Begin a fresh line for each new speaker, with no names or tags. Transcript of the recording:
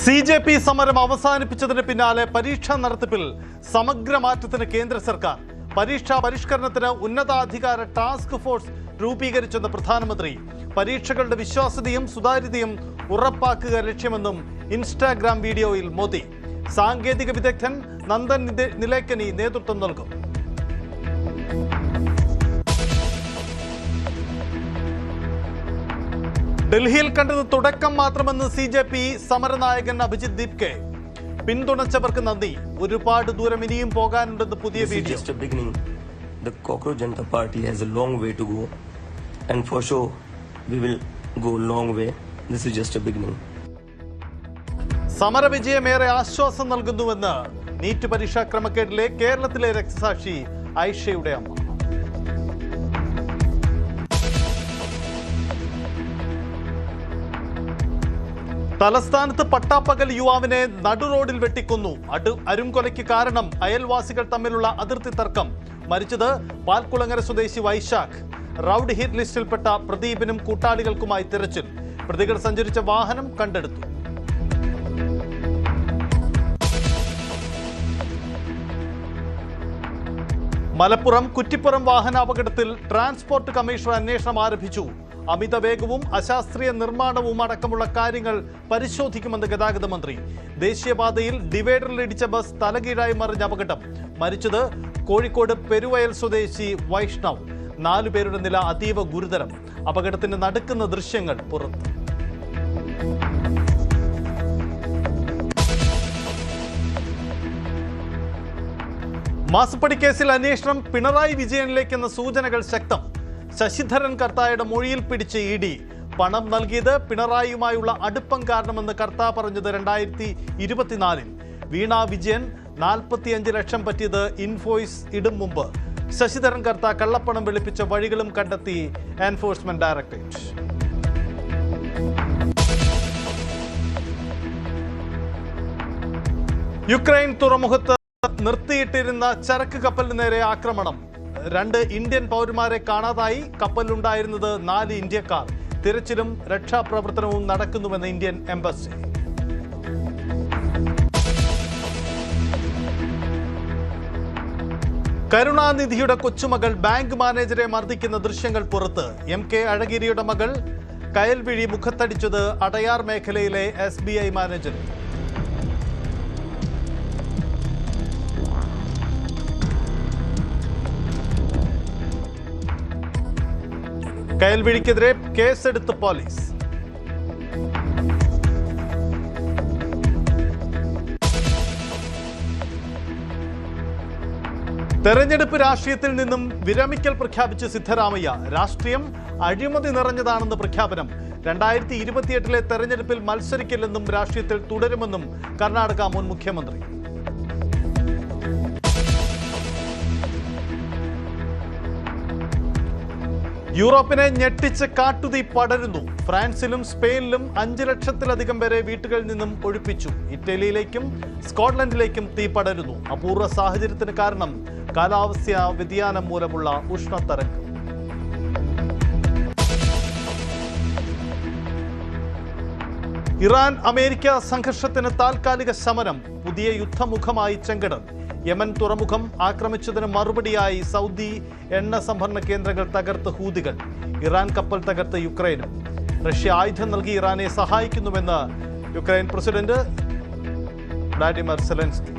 CJP സമരം അവസാനിപ്പിച്ചതിന് പിന്നാലെ പരീക്ഷാ നടത്തിപ്പിൽ സമഗ്ര മാറ്റത്തിന് കേന്ദ്ര സർക്കാർ പരീക്ഷാ പരിഷ്കരണത്തിന് ഉന്നതാധികാര ടാസ്ക് ഫോഴ്സ് രൂപീകരിച്ചെന്ന പ്രധാനമന്ത്രി പരീക്ഷകളുടെ വിശ്വാസ്യതയും സുതാര്യതയും ഉറപ്പാക്കുക ലക്ഷ്യമെന്നും ഇൻസ്റ്റാഗ്രാം വീഡിയോയിൽ മോദി സാങ്കേതിക വിദഗ്ധൻ നന്ദൻ നിലേക്കനി നേതൃത്വം നൽകും. ഡൽഹിയിൽ കണ്ടത് തുടക്കം മാത്രമെന്ന് CJP സമരനായകൻ അഭിജിത് ദീപ്കെ. പിന്തുണച്ചവർക്ക് നന്ദി, ഒരുപാട് ദൂരം ഇനിയും പോകാനുണ്ടെന്ന് പുതിയ video.
The Cockroach Janata Party has a long way to go, and for sure we will go a long way. This is just a beginning.
സമരവിജയമേറെ ആശ്വാസം നൽകുന്നുവെന്ന് നീറ്റ് പരീക്ഷാ ക്രമക്കേടിലെ കേരളത്തിലെ രക്തസാക്ഷി ഐഷയുടെ അമ്മ. തലസ്ഥാനത്ത് പട്ടാപ്പകൽ യുവാവിനെ നടുറോഡിൽ വെട്ടിക്കൊന്നു. അരുംകൊലയ്ക്ക് കാരണം അയൽവാസികൾ തമ്മിലുള്ള അതിർത്തി തർക്കം. മരിച്ചത് പാൽക്കുളങ്ങര സ്വദേശി വൈശാഖ്. റൌഡ് ഹിറ്റ് ലിസ്റ്റിൽപ്പെട്ട പ്രദീപിനും കൂട്ടാളികൾക്കുമായി തിരച്ചിൽ. പ്രതികൾ സഞ്ചരിച്ച വാഹനം കണ്ടെടുത്തു. മലപ്പുറം കുറ്റിപ്പുറം വാഹനാപകടത്തിൽ ട്രാൻസ്പോർട്ട് കമ്മീഷണർ അന്വേഷണം ആരംഭിച്ചു. അമിത വേഗവും അശാസ്ത്രീയ നിർമ്മാണവും അടക്കമുള്ള കാര്യങ്ങൾ പരിശോധിക്കുമെന്ന് ഗതാഗത മന്ത്രി. ദേശീയപാതയിൽ ഡിവൈഡറിലിടിച്ച ബസ് തലകീഴായി മറിഞ്ഞ അപകടം. മരിച്ചത് കോഴിക്കോട് പെരുവയൽ സ്വദേശി വൈഷ്ണവ്. 4 പേരുടെ നില അതീവ ഗുരുതരം. അപകടത്തിന് നടുക്കുന്ന ദൃശ്യങ്ങൾ പുറത്ത്. മാസപ്പടി കേസിൽ അന്വേഷണം പിണറായി വിജയനിലേക്കെന്ന സൂചനകൾ ശക്തം. ശശിധരൻ കർത്തായുടെ മൊഴിയിൽ പിടിച്ച് ED. പണം നൽകിയത് പിണറായിയുമായുള്ള അടുപ്പം കാരണമെന്ന് കർത്ത പറഞ്ഞത് 2024. വീണ വിജയൻ 45 ലക്ഷം പറ്റിയത് ഇൻവോയ്സ് ഇടും മുമ്പ്. ശശിധരൻ കർത്ത കള്ളപ്പണം വെളുപ്പിച്ച വഴികളും കണ്ടെത്തി എൻഫോഴ്സ്മെന്റ് ഡയറക്ടറേറ്റ്. യുക്രൈൻ തുറമുഖത്ത് നിർത്തിയിട്ടിരുന്ന ചരക്ക് കപ്പലിന് നേരെ ആക്രമണം. 2 ഇന്ത്യൻ പൗരന്മാരെ കാണാതായി. കപ്പലിലുണ്ടായിരുന്നത് 4 ഇന്ത്യക്കാർ. തിരച്ചിലും രക്ഷാപ്രവർത്തനവും നടക്കുന്നുവെന്ന് ഇന്ത്യൻ എംബസി. കരുണാനിധിയുടെ കൊച്ചുമകൾ ബാങ്ക് മാനേജരെ മർദ്ദിക്കുന്ന ദൃശ്യങ്ങൾ പുറത്ത്. MK അഴഗിരിയുടെ മകൾ കയൽവിഴി മുഖത്തടിച്ചത് അടയാർ മേഖലയിലെ SBI മാനേജർ. കയൽവിഴിക്കെതിരെ കേസെടുത്ത് പോലീസ്. തെരഞ്ഞെടുപ്പ് രാഷ്ട്രീയത്തിൽ നിന്നും വിരമിക്കൽ പ്രഖ്യാപിച്ച് സിദ്ധരാമയ്യ. രാഷ്ട്രീയം അഴിമതി നിറഞ്ഞതാണെന്ന് പ്രഖ്യാപനം. 2028 തെരഞ്ഞെടുപ്പിൽ മത്സരിക്കില്ലെന്നും രാഷ്ട്രീയത്തിൽ തുടരുമെന്നും കർണാടക മുൻ മുഖ്യമന്ത്രി. യൂറോപ്പിനെ ഞെട്ടിച്ച് കാട്ടുതീ പടരുന്നു. ഫ്രാൻസിലും സ്പെയിനിലും 5 ലക്ഷത്തിലധികം പേരെ വീട്ടുകളിൽ നിന്നും ഒഴിപ്പിച്ചു. ഇറ്റലിയിലേക്കും സ്കോട്ട്ലൻഡിലേക്കും തീ പടരുന്നു. അപൂർവ സാഹചര്യത്തിന് കാരണം കാലാവസ്ഥാ വ്യതിയാനം മൂലമുള്ള ഉഷ്ണതരംഗം. ഇറാൻ അമേരിക്ക സംഘർഷത്തിന് താൽക്കാലിക ശമനം. പുതിയ യുദ്ധമുഖമായി ചെങ്കടൽ. യമൻ തുറമുഖം ആക്രമിച്ചതിന് മറുപടിയായി സൗദി എണ്ണ സംഭരണ കേന്ദ്രങ്ങൾ തകർത്ത് ഹൂതികൾ. ഇറാൻ കപ്പൽ തകർത്ത് യുക്രൈനും. റഷ്യ ആയുധം നൽകി ഇറാനെ സഹായിക്കുന്നുവെന്ന് യുക്രൈൻ പ്രസിഡന്റ് വ്ളാഡിമിർ സെലൻസ്കി.